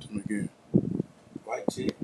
to me again. Mic check.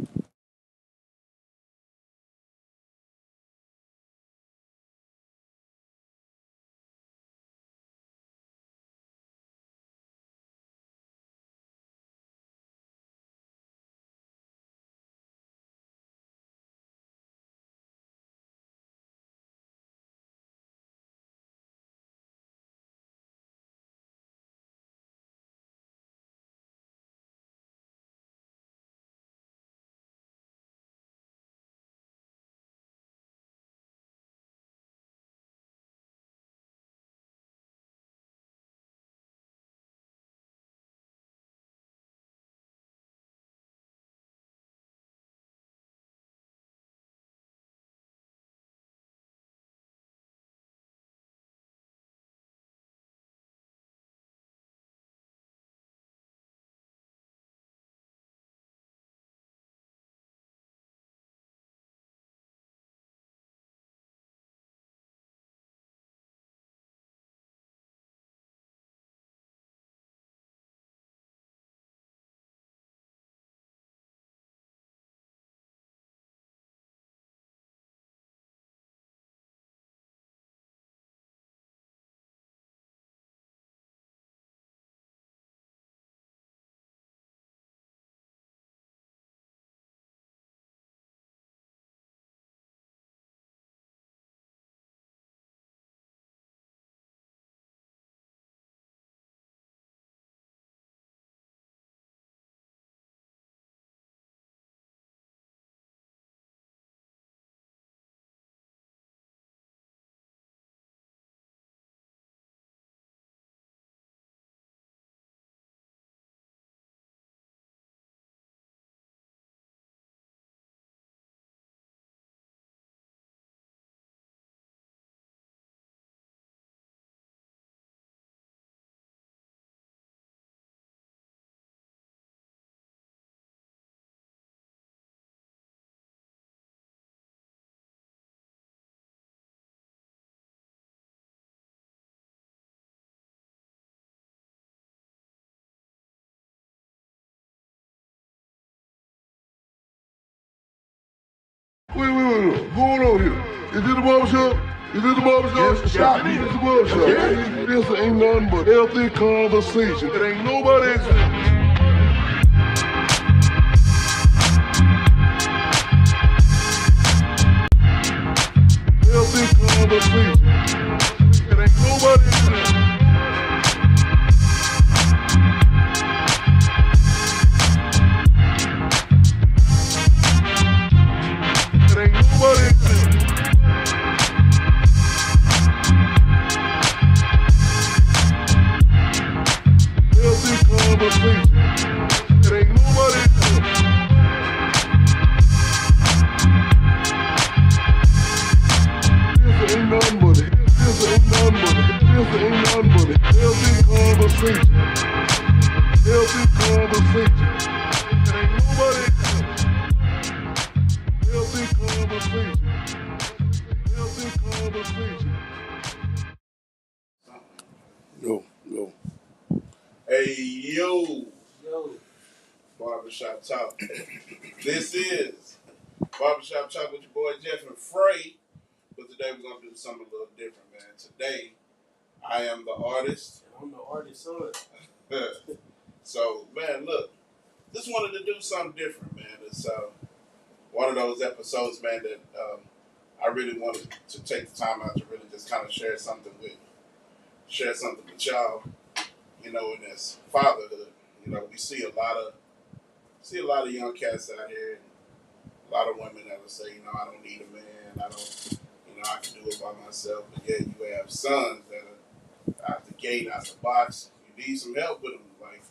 Wait. What's going on here? Is this the barbershop? Is this the barbershop? Yes, the shop. This is the barbershop. Yeah. This ain't nothing but healthy conversation. It ain't nobody. Healthy conversation. It ain't nobody. Yo. Hey, yo. Barbershop Talk. This is Barbershop Talk with your boy Jeff and Fre. But today we're going to do something a little different, man. Today, I am the artist. I'm the artist son. So, man, look. Just wanted to do something different, man. It's one of those episodes, man, that I really wanted to take the time out to really just kind of share something with y'all. You know, in this fatherhood, you know, we see a lot of young cats out here, and a lot of women that will say, you know, I don't need a man, I can do it by myself. But yet you have sons that are out the gate, out the box. You need some help with them. Like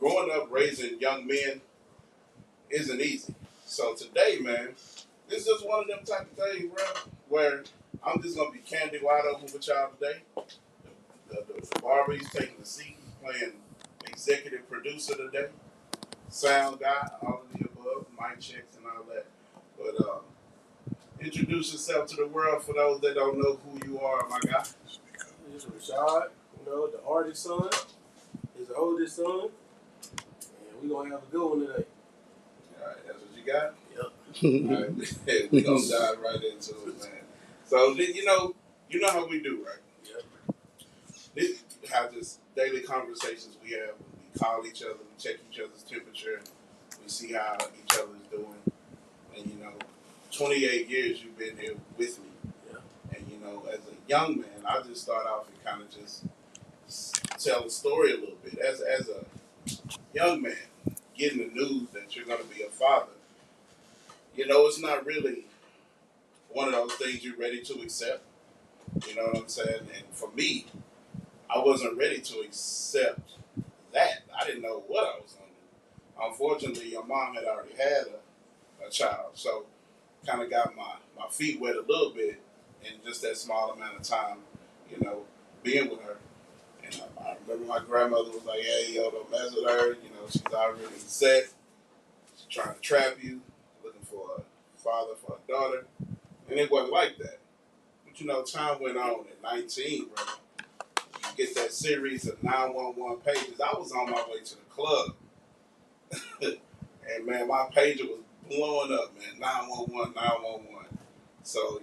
growing up, raising young men isn't easy. So today, man, this is just one of them type of things, bro, where I'm just gonna be candid wide open with y'all today. The barber, he's taking the seat, he's playing executive producer today, sound guy, all of the above, mic checks and all that. But introduce yourself to the world for those that don't know who you are, my guy. This is Rashad, the artist son, his oldest son. And We gonna have a good one today. All right, that's what you got? Yep. All right, we gonna dive right into it, man. So, you know how we do, right? Yep. This have this daily conversations we have. We call each other, we check each other's temperature, we see how each other's doing. And 28 years you've been here with me. Yeah. And as a young man, I just start off and kind of just tell the story a little bit. As a young man, getting the news that you're going to be a father, it's not really one of those things you're ready to accept. You know what I'm saying? And for me, I wasn't ready to accept that. I didn't know what I was going to do. Unfortunately, your mom had already had a child, so kind of got my feet wet a little bit in just that small amount of time, being with her. And I remember my grandmother was like, "Hey, don't mess with her. She's already set. She's trying to trap you, looking for a father for a daughter." And it wasn't like that. But time went on. At 19, bro, you get that series of 911 pages. I was on my way to the club. And, man, my pager was blowing up, man. 911, 911. So,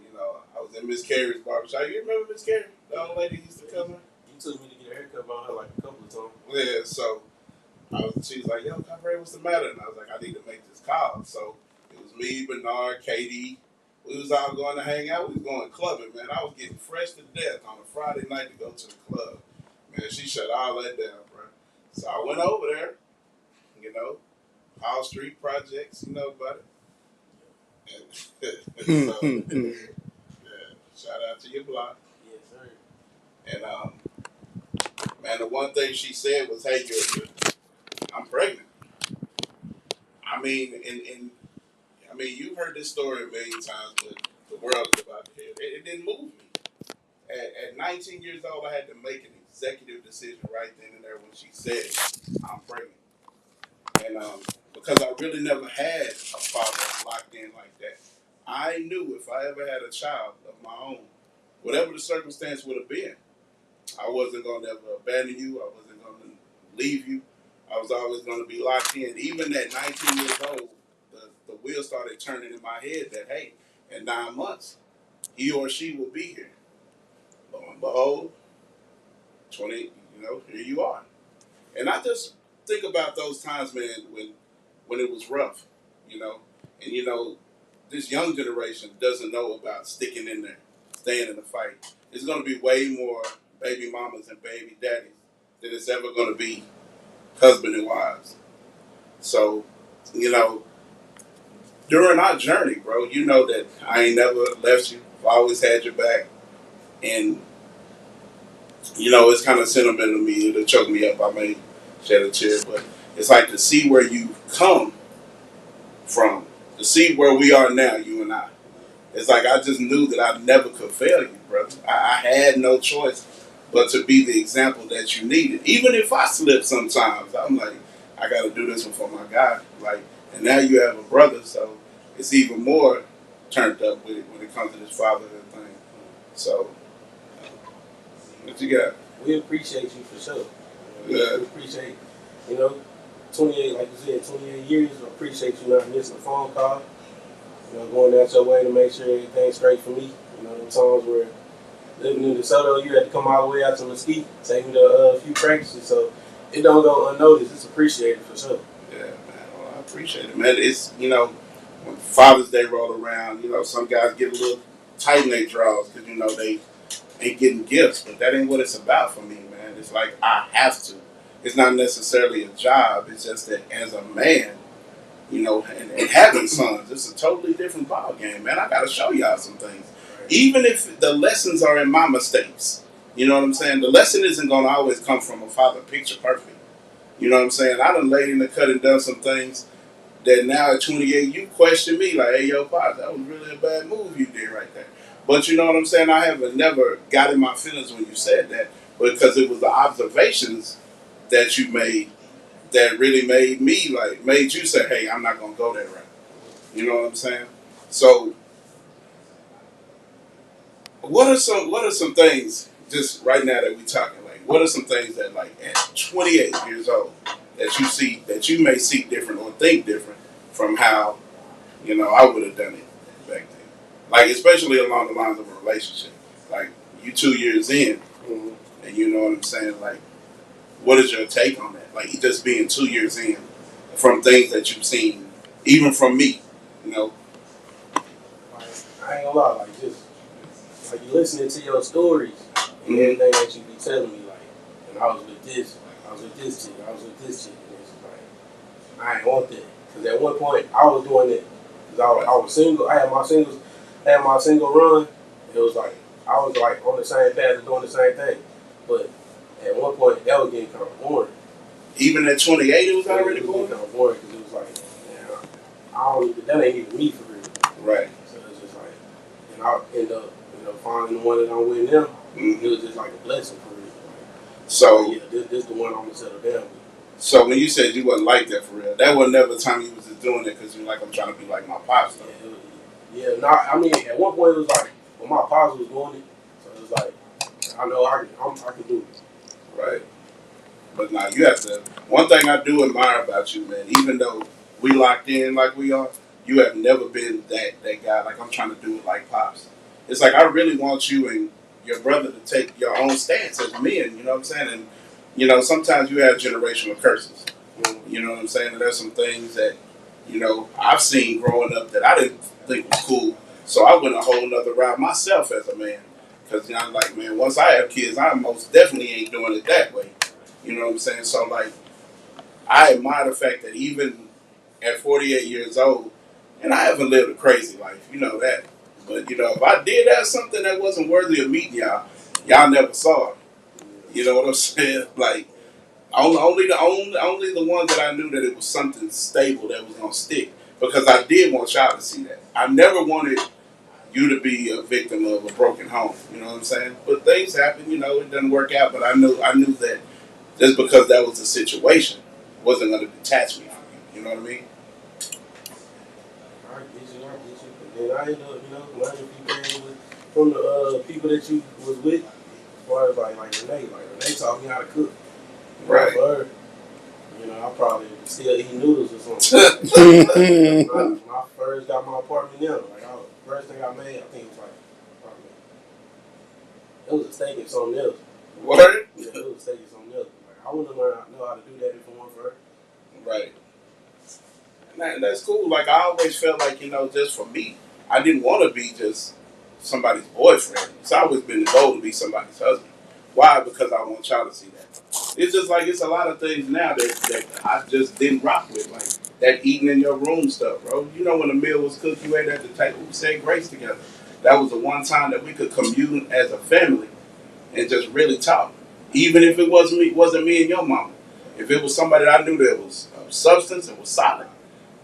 I was in Miss Carey's barbershop. You remember Miss Carey? The old lady used to come in? You took me to get a haircut by her like a couple of times. Yeah, so she was like, "Yo, Camaraderie, what's the matter?" And I was like, "I need to make this call." So it was me, Bernard, Katie. We was all going to hang out. We was going clubbing, man. I was getting fresh to death on a Friday night to go to the club. Man, she shut all that down, bro. So I went over there, Hall Street Projects, about it. And so, yeah, shout out to your block. Yes, sir. And man, the one thing she said was, "Hey, I'm pregnant." I mean, you've heard this story a million times, but the world is about to hear it. It didn't move me. At 19 years old, I had to make an executive decision right then and there when she said, "I'm pregnant." And because I really never had a father locked in like that, I knew if I ever had a child of my own, whatever the circumstance would have been, I wasn't going to ever abandon you. I wasn't going to leave you. I was always going to be locked in. Even at 19 years old, the wheels started turning in my head that, hey, in 9 months, he or she will be here. Lo and behold, 20, here you are. And I just think about those times, man, when it was rough, and this young generation doesn't know about sticking in there, staying in the fight. It's going to be way more baby mamas and baby daddies than it's ever going to be husband and wives. So, during our journey, bro, you know that I ain't never left you. I've always had your back. And, it's kind of sentimental to me. It'll choke me up. I may shed a tear. But it's like to see where you come from, to see where we are now, you and I. It's like I just knew that I never could fail you, brother. I had no choice but to be the example that you needed. Even if I slip sometimes, I'm like, I got to do this one for my guy. Like, and now you have a brother, so it's even more turned up with it when it comes to this fatherhood thing. So, what you got? We appreciate you for sure. Yeah. We appreciate, 28, like you said, 28 years. I appreciate you not missing a phone call. Going out your way to make sure everything's straight for me. The times where living in DeSoto, you had to come all the way out to Mesquite, take me to a few practices, so it don't go unnoticed. It's appreciated for sure. Yeah, man. Well, I appreciate it, man. It's, when Father's Day roll around, some guys get a little tight in their draws because, they ain't getting gifts, but that ain't what it's about for me, man. It's like I have to. It's not necessarily a job. It's just that as a man, and having sons, it's a totally different ball game, man. I got to show y'all some things. Even if the lessons are in my mistakes, you know what I'm saying? The lesson isn't going to always come from a father picture perfect. You know what I'm saying? I done laid in the cut and done some things that now at 28, you question me like, "Hey, yo, Pop, that was really a bad move you did right there." But you know what I'm saying? I haven't never got in my feelings when you said that because it was the observations that you made that really made you say, "Hey, I'm not going to go that route." You know what I'm saying? So, what are some things just right now that we talking, like, what are some things that, like, at 28 years old that you may see different or think different from how I would have done it back then. Like especially along the lines of a relationship. Like you 2 years in, and you know what I'm saying. Like, what is your take on that? Like just being 2 years in from things that you've seen, even from me, you know. Like, I ain't gonna lie, like just like you listening to your stories and everything that you be telling me, like, and I was with this, I was with this chick, I was with this chick, and it's like I ain't want that. Cause at one point I was doing it. Cause I was single. I had my single run. It was like I was like on the same path of doing the same thing, but at one point that was getting kind of boring. Even at 28, it was already boring. Kind of boring because it was like, man, I don't even, that ain't even me for real. Right. So it's just like, and I end up, finding the one that I'm with now. It was just like a blessing for real. Like, so yeah, this the one I'm gonna settle down with. So when you said you wasn't like that for real, that was never the time you was just doing it because you're like, I'm trying to be like my pops though. I mean, at one point it was like, when my pops was doing it, so it was like, I know I can do it. Right. But now you have to. One thing I do admire about you, man, even though we locked in like we are, you have never been that guy. Like I'm trying to do it like pops. It's like I really want you and your brother to take your own stance as men. You know what I'm saying? And sometimes you have generational curses. You know what I'm saying? And there's some things that I've seen growing up that I didn't think was cool. So I went a whole nother route myself as a man. Because I'm like, man, once I have kids, I most definitely ain't doing it that way. You know what I'm saying? So, like, I admire the fact that even at 48 years old, and I haven't lived a crazy life, you know that. But, if I did have something that wasn't worthy of meeting y'all never saw it. You know what I'm saying? Like, only the ones that I knew that it was something stable that was going to stick. Because I did want y'all to see that. I never wanted you to be a victim of a broken home. You know what I'm saying? But things happen, it doesn't work out. But I knew that just because that was the situation wasn't going to detach me from you. You know what I mean? I get you. And then I ended up, learning people from the people that you was with. As far as like Renee. Like Renee taught me how to cook. Right. For her, I probably still eat noodles or something. When I first got my apartment now, first thing I made, I think it was it was a steak and something else. What? Yeah, it was a steak and something else. Like, I wouldn't know how to do that if it weren't for her. Right. And that's cool. Like, I always felt like, just for me, I didn't want to be just somebody's boyfriend. It's always been the goal to be somebody's husband. Why? Because I want y'all to see that. It's just like it's a lot of things now that I just didn't rock with. Like that eating in your room stuff, bro. When the meal was cooked, you ate at the table, we said grace together. That was the one time that we could commune as a family and just really talk. Even if it wasn't me and your mama. If it was somebody that I knew that was of substance, it was solid.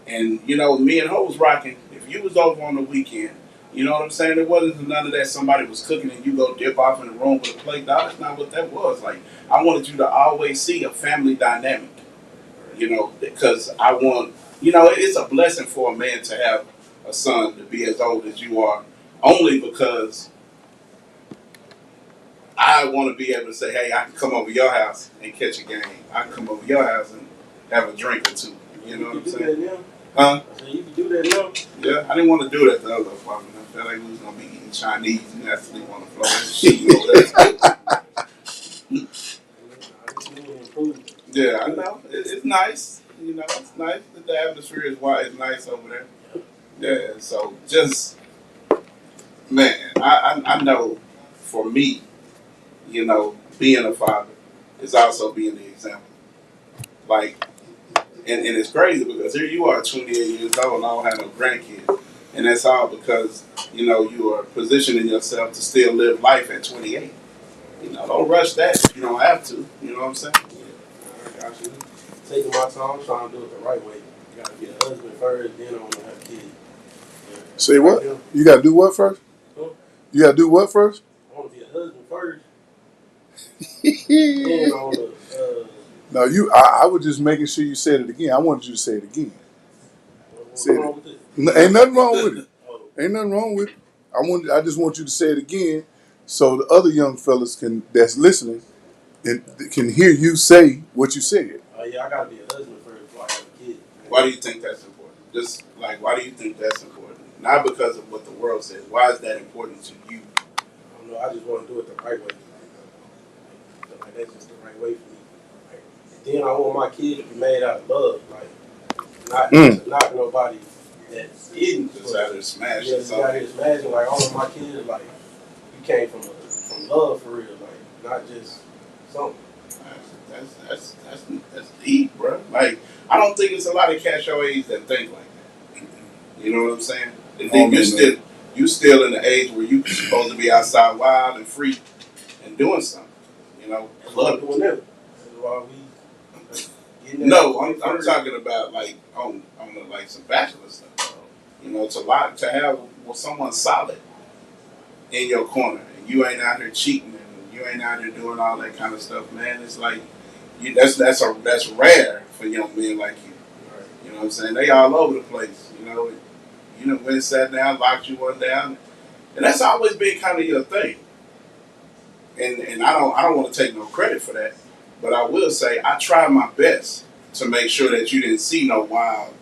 And, me and her was rocking. If you was over on the weekend, you know what I'm saying? It wasn't none of that somebody was cooking and you go dip off in the room with a plate. No, that's not what that was. Like, I wanted you to always see a family dynamic, because I want, it's a blessing for a man to have a son to be as old as you are, only because I want to be able to say, hey, I can come over your house and catch a game. I can come over your house and have a drink or two. You know what I'm saying? Huh? So you can do that now? Yeah, I didn't want to do that the other apartment. I felt like we was going to be eating Chinese and have to sleep on the floor and shit over there. Yeah, I know. It's nice. It's nice. The atmosphere is nice over there. Yeah, so just, man, I know for me, being a father is also being the example. Like, and it's crazy because here you are 28 years old and I don't have no grandkids. And that's all because, you are positioning yourself to still live life at 28. Don't rush that if you don't have to. You know what I'm saying? Yeah, I got you. Taking my time, I'm trying to do it the right way. You got to be a husband first, then I want to have kids. Yeah. Say what? You got to do what first? Huh? You got to do what first? I want to be a husband first. Then I want to... No, I was just making sure you said it again. I wanted you to say it again. What's wrong with it? Ain't nothing wrong with it. Ain't nothing wrong with it. I just want you to say it again so the other young fellas that's listening and can hear you say what you said. I Like, yeah, I gotta be a husband first before I have a kid. Why do you think that's important? Just like, why do you think that's important? Not because of what the world says. Why is that important to you? I don't know. I just want to do it the right way. Like that's just the right way for me. Like, and then I want my kid to be made out of love. Like, not nobody that isn't. Just out here smashing. Yeah, just out here smashing. Like, I want my kid, like, you came from love for real. Like, not just something. That's deep, bro. Like, I don't think there's a lot of cats your age that think like that. You know what I'm saying? And then you still in the age where you supposed to be outside wild and free and doing something. You know, Doing that. That's why we. No, I'm talking about like on like some bachelor stuff. You know, it's a lot to have someone solid in your corner, and you ain't out here cheating, and you ain't out here doing all that kind of stuff, man. It's like that's rare for young men like you. You know what I'm saying? They all over the place. You know, went and sat down, locked you one down, and that's always been kind of your thing. And I don't want to take no credit for that, but I will say I tried my best to make sure that you didn't see no wild,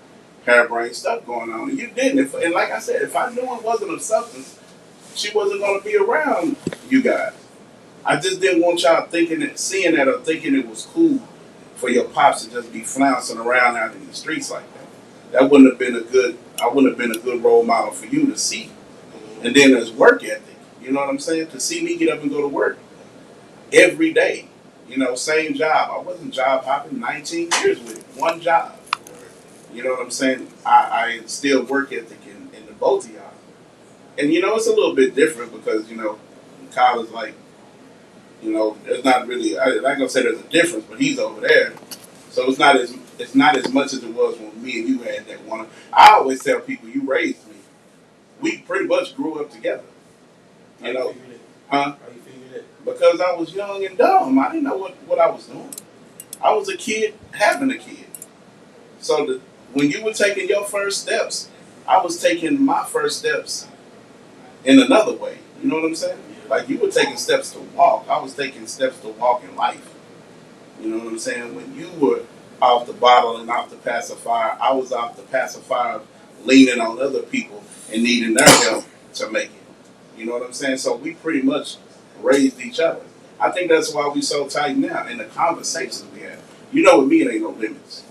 harebrained stuff going on, and you didn't. And like I said, if I knew it wasn't of substance, she wasn't going to be around you guys. I just didn't want y'all seeing that or thinking it was cool for your pops to just be flouncing around out in the streets like that. That wouldn't have been I wouldn't have been a good role model for you to see. And then there's work ethic. You know what I'm saying? To see me get up and go to work every day. You know, same job. I wasn't job hopping 19 years with it. One job. You know what I'm saying? I instilled work ethic in the both of y'all. And, you know, it's a little bit different because, you know, Kyle is like, you know, there's not really, I'm not going to say there's a difference, but he's over there. So it's not as much as it was when me and you had that one. I always tell people, you raised me. We pretty much grew up together. You know, huh? How you figured it? Because I was young and dumb. I didn't know what I was doing. I was a kid having a kid. So when you were taking your first steps, I was taking my first steps in another way. You know what I'm saying? Like you were taking steps to walk. I was taking steps to walk in life. You know what I'm saying? When you were off the bottle and off the pacifier, I was off the pacifier leaning on other people and needing their help to make it. You know what I'm saying? So we pretty much raised each other. I think that's why we so tight now. And the conversations we have. You know with me, it ain't no limits.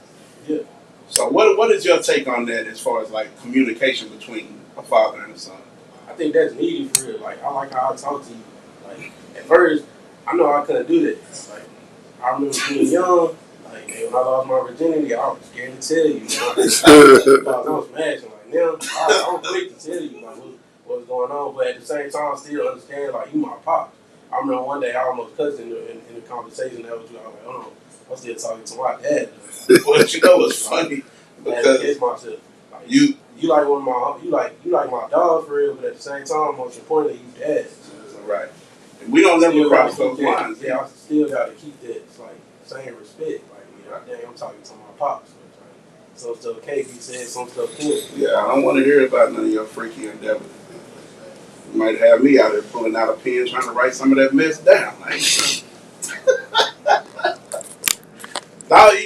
Yeah. So what is your take on that as far as like communication between a father and a son? I think that's needed for real. Like, I like how I talk to you. Like, at first, I know I couldn't do that. Like, I remember being young. Like, when I lost my virginity, I was scared to tell you. I was smashing. Like, now, I'm quick to tell you, like, what's going on. But at the same time, I still understand, like, you my pop. I remember one day I almost cussed in the conversation that was you. I was like, hold on, I'm still talking to my dad. But you know what's funny? Because myself. Like, you like one of my you like my dog for real, but at the same time, most importantly, you dad. Right. And we don't never cross those lines. Yeah, I still gotta keep that like same respect. Like, you know, dang, I'm talking to my pops. Some stuff can't be said, some stuff can't. Yeah, I don't want to hear about none of your freaky endeavors. You might have me out there pulling out a pen trying to write some of that mess down.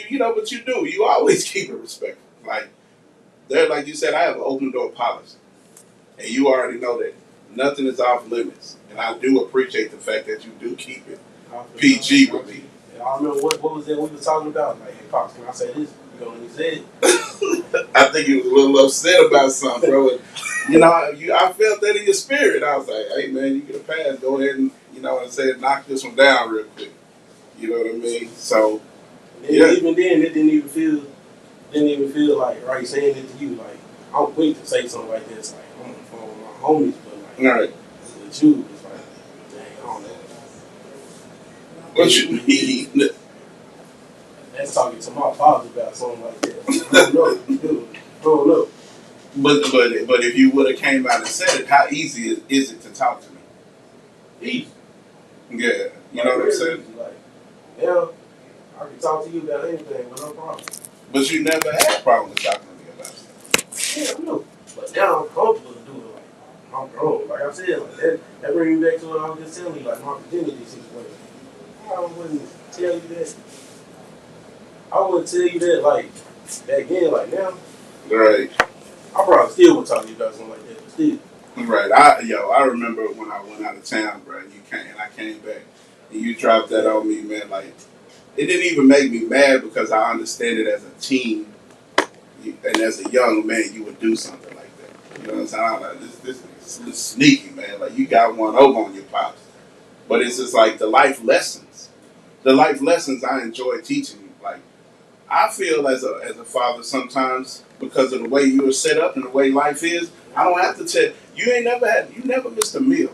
You know, but you do. You always keep it respectful. Like you said, I have an open door policy. And you already know that nothing is off limits. And I do appreciate the fact that you do keep it PG with me. And I remember what was that we were talking about? Like, hey, Pops, can I say this? You know what he said? I think you was a little upset about something, bro. And, you know, I felt that in your spirit. I was like, hey, man, you get a pass. Go ahead and, you know, and say, knock this one down real quick. You know what I mean? So, yeah. Even then, it didn't even feel like right saying it to you. Like, I'm quick to say something like this. Like, I'm on the phone with my homies, but like, right. With you, it's like, dang, I don't know. What you mean? That's talking to my father about something like that. I don't know, dude. I don't know. But if you would have came out and said it, how easy is it to talk to me? Easy. Yeah, you know what I'm saying? Like, now, I can talk to you about anything with no problem. But you never had problems talking to me about it. Yeah, I know. But now I'm comfortable to do it. Like, I'm grown. Like I said, like that brings me back to what I was just telling you, like my virginity situation. I wouldn't tell you that. I wouldn't tell you that like back then, like now. Right. I probably still would talk to you about something like that, but still. Right. I remember when I went out of town, bro. I came back, and you dropped that on me, man. Like, it didn't even make me mad because I understand it as a teen, and as a young man, you would do something like that. You know what I'm saying? I'm like, this is sneaky, man. Like, you got one over on your pops. But it's just like the life lessons. The life lessons I enjoy teaching you. Like, I feel as a father sometimes, because of the way you were set up and the way life is, I don't have to tell you never missed a meal.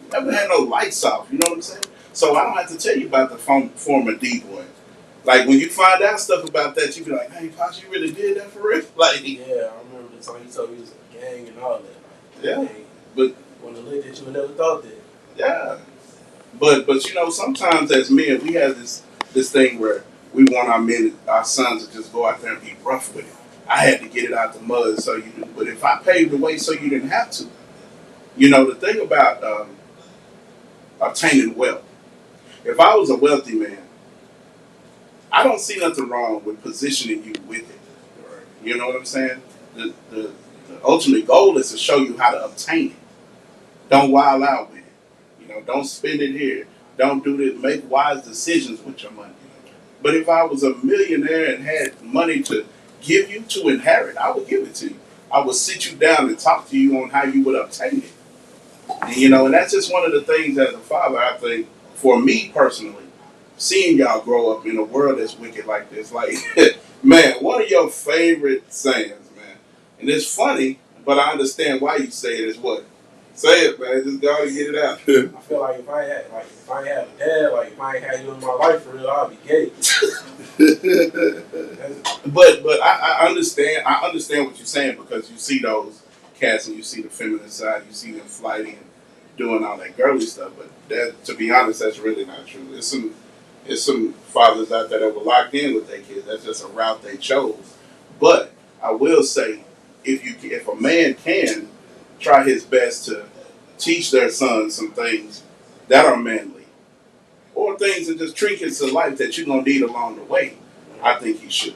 You never had no lights off, you know what I'm saying? So I don't have to tell you about the former D-boy. Like, when you find out stuff about that, you be like, hey, Pops, you really did that for real? Like, yeah, I remember the time he told me he was a gang and all that. Like, yeah, dang, but when the look that you would never thought that. yeah, but you know, sometimes as men, we have this thing where we want our sons to just go out there and be rough with it. I had to get it out the mud so you do. But if I paved the way so you didn't have to, you know, the thing about obtaining wealth. If I was a wealthy man, I don't see nothing wrong with positioning you with it. You know what I'm saying? The ultimate goal is to show you how to obtain it. Don't wild out with it. You know, don't spend it here. Don't do this. Make wise decisions with your money. But if I was a millionaire and had money to give you to inherit, I would give it to you. I would sit you down and talk to you on how you would obtain it. And, you know, and that's just one of the things as a father, I think, for me personally, seeing y'all grow up in a world that's wicked like this, like, man, one of your favorite sayings, man. And it's funny, but I understand why you say it is what? Say it, man. Just go and get it out. I feel like if I had a dad, like if I ain't had you in my life for real, I'd be gay. But I understand. I understand what you're saying because you see those cats and you see the feminine side. You see them flighting and doing all that girly stuff. But that, to be honest, that's really not true. There's some fathers out there that were locked in with their kids. That's just a route they chose. But I will say, if a man can try his best to teach their sons some things that are manly, or things that just trinkets of life that you're gonna need along the way, I think he should.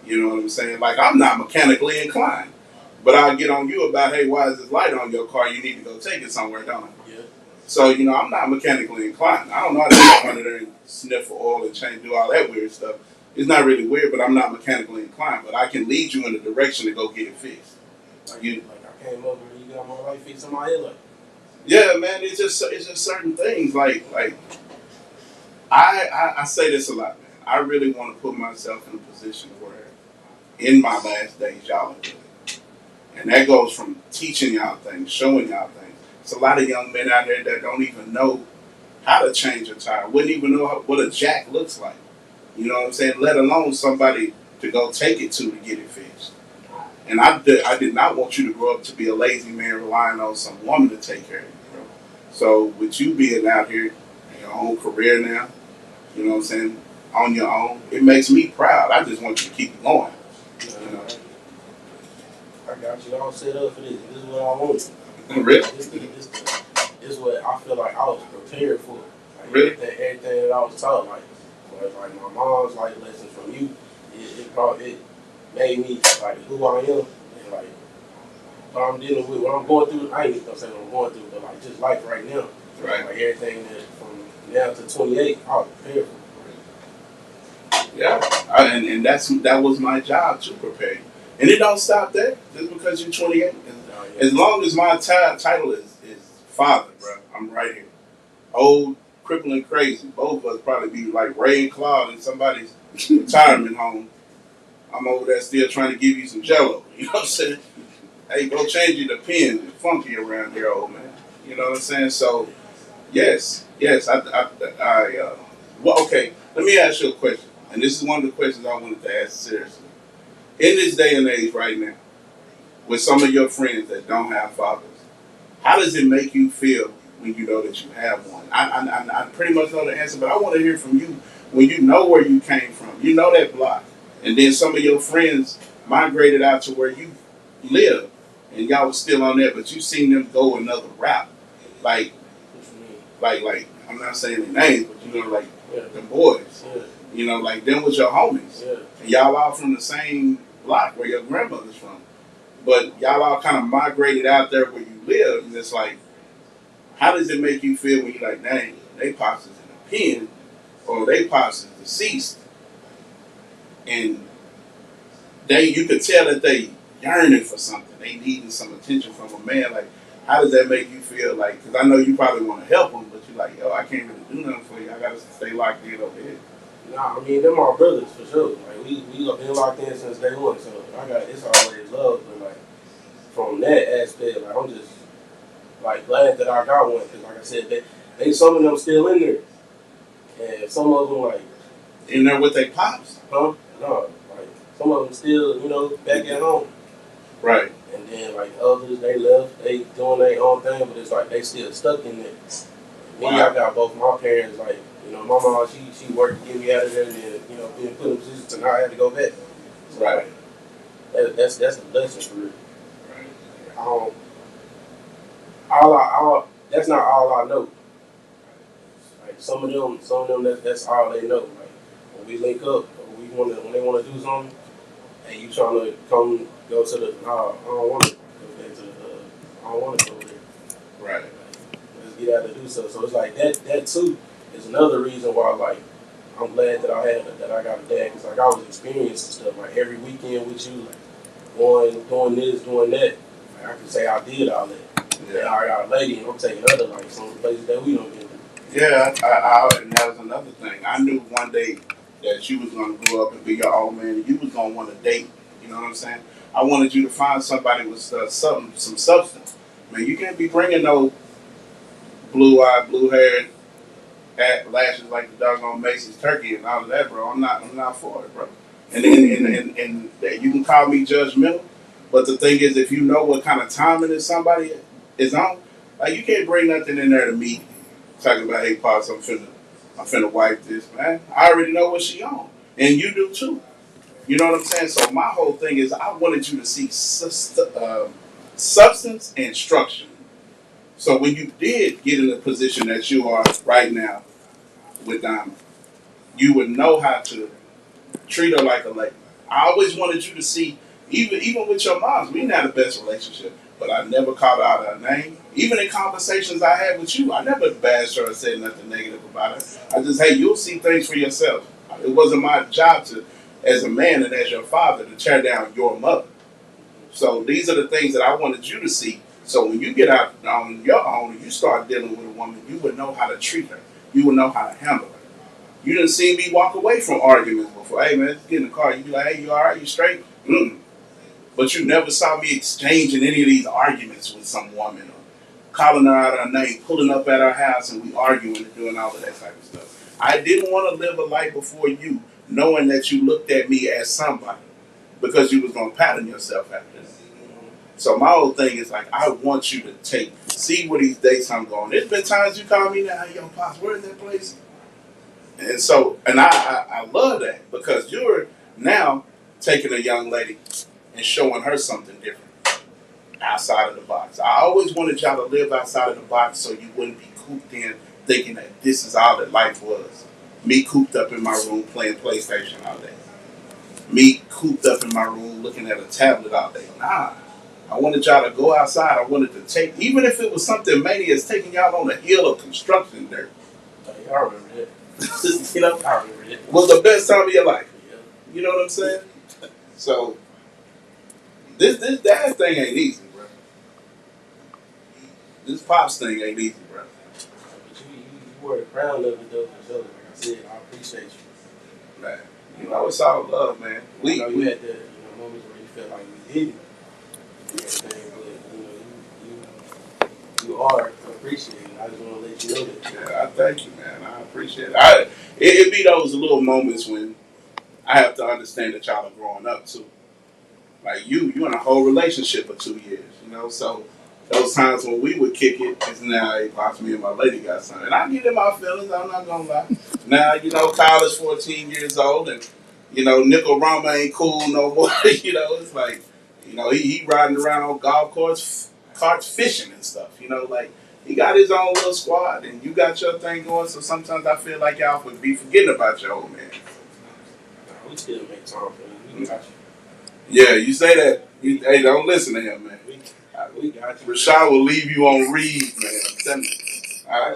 You know what I'm saying? Like, I'm not mechanically inclined, but I'll get on you about, hey, why is this light on your car? You need to go take it somewhere, don't I? Yeah. So, you know, I'm not mechanically inclined. I don't know how to get under there and sniff for oil and change, do all that weird stuff. It's not really weird, but I'm not mechanically inclined. But I can lead you in the direction to go get it fixed. Like I came over and you got my life fixed in my head, like. Yeah, man. It's just certain things. Like I say this a lot, man. I really want to put myself in a position where, in my last days, y'all are good. And that goes from teaching y'all things, showing y'all things. It's a lot of young men out there that don't even know how to change a tire, wouldn't even know what a jack looks like. You know what I'm saying? Let alone somebody to go take it to get it fixed. And I did not want you to grow up to be a lazy man relying on some woman to take care of you, bro. So with you being out here in your own career now, you know what I'm saying, on your own, it makes me proud. I just want you to keep it going. You know? I got you all set up for this. This is what I want. Really? This is what I feel like I was prepared for. Like Really? everything that I was taught, like my mom's like lessons from you, it made me like who I am and like what I'm dealing with, what I'm going through. I ain't gonna say what I'm going through, but like just life right now. Right. Like everything that from now to 28, I was prepared for. Yeah. And that was my job to prepare you. And it don't stop there just because you're 28. As long as my title is father, bro, I'm right here. Old, crippling, crazy. Both of us probably be like Ray and Claude in somebody's retirement home. I'm over there still trying to give you some jello. You know what I'm saying? Hey, go change your pins. It's funky around here, old man. You know what I'm saying? So, yes. Well, okay, let me ask you a question. And this is one of the questions I wanted to ask seriously. In this day and age right now, with some of your friends that don't have fathers, how does it make you feel when you know that you have one? I pretty much know the answer, but I want to hear from you when you know where you came from. You know that block. And then some of your friends migrated out to where you live, and y'all was still on that, but you seen them go another route. Like, I'm not saying their names, but you know, like the boys. Yeah. You know, like them was your homies. Yeah. And y'all all from the same block where your grandmother's from. But y'all all kind of migrated out there where you live, and it's like, how does it make you feel when you're like, dang, they pops is in a pen, or they pops is deceased, and you could tell that they yearning for something, they needing some attention from a man. Like, how does that make you feel? Like, because I know you probably want to help them, but you're like, yo, I can't really do nothing for you. I gotta stay locked in over here. Nah, I mean, they're my brothers for sure. Like we been locked in since day one, so it's always love. But like from that aspect, like I'm just like glad that I got one because, like I said, they some of them still in there, and some of them like In there with their pops, no, like some of them still back at home. right? And then like others, they left, they doing their own thing, but it's like they still stuck in there. Me, Wow. I got both my parents like. My mom, she worked to get me out of there, and then being put in positions to now I had to go back. So, Right. That's a blessing for real. Right. That's not all I know. Like some of them, that's all they know. Like when we link up, or when they want to do something, and you trying to go to the, I don't want to go back to the, I don't want to go there. Right. Let's get out to do so. So it's like that too. Is another reason why, like, I'm glad that I got a dad, because like I was experiencing stuff like every weekend with you, like doing this, doing that. Like, I can say I did all that. Yeah. And I got a lady, and I'm taking other like some of the places that we don't get to. Yeah, and that was another thing. I knew one day that you was gonna grow up and be your own man, and you was gonna want to date. You know what I'm saying? I wanted you to find somebody with some substance. Man, you can't be bringing no blue-eyed, blue-haired, lashes like the doggone Macy's turkey and all of that, bro. I'm not for it, bro. And that you can call me judgmental, but the thing is, if you know what kind of timing is somebody is on, like you can't bring nothing in there to me talking about, hey, pops, I'm finna wipe this, man. I already know what she on, and you do too. You know what I'm saying? So my whole thing is, I wanted you to see substance and structure. So when you did get in the position that you are right now with Diamond, you would know how to treat her like a lady. I always wanted you to see, even with your moms, we didn't have the best relationship, but I never called her out her name. Even in conversations I had with you, I never bashed her or said nothing negative about her. I just, hey, you'll see things for yourself. It wasn't my job to, as a man and as your father, to tear down your mother. So these are the things that I wanted you to see. So when you get out on your own and you start dealing with a woman, you would know how to treat her. You would know how to handle her. You didn't see me walk away from arguments before. Hey, man, get in the car. You be like, hey, you all right? You straight? But you never saw me exchanging any of these arguments with some woman or calling her out her name, pulling up at her house, and we arguing and doing all of that type of stuff. I didn't want to live a life before you knowing that you looked at me as somebody because you was going to pattern yourself after that. So my whole thing is like, I want you to see where these dates I'm going. There's been times you call me now, hey, yo, Pops, where's that place? And so, and I love that because you're now taking a young lady and showing her something different outside of the box. I always wanted y'all to live outside of the box so you wouldn't be cooped in thinking that this is all that life was. Me cooped up in my room playing PlayStation all day. Me cooped up in my room looking at a tablet all day. Nah. I wanted y'all to go outside. I wanted to take, even if it was something mania is taking y'all on a hill of construction dirt. I remember that. You know, I remember that. Was the best time of your life. Yeah. You know what I'm saying? So this dad thing ain't easy, bro. This pops thing ain't easy, bro. But you were the crown of it though, for sure. Like I said, I appreciate you. Man, you know it's all love, man. You had the moments where you felt like we did it. Everything, but you are appreciated. I just want to let you know that. Yeah, I thank you, man. I appreciate it. It be those little moments when I have to understand that y'all are growing up too. Like you in a whole relationship for 2 years, you know. So those times when we would kick it is now it pops me and my lady got something. And I get in my feelings. I'm not gonna lie. Now Kyle is 14 years old, and Nickel Rama ain't cool no more. It's like. He riding around on golf carts fishing and stuff. Like he got his own little squad and you got your thing going. So sometimes I feel like y'all would be forgetting about your old man. We still make time for you. We got you. Yeah, you say that. Hey, don't listen to him, man. We got you. Rashad will leave you on read, man. I'm telling you.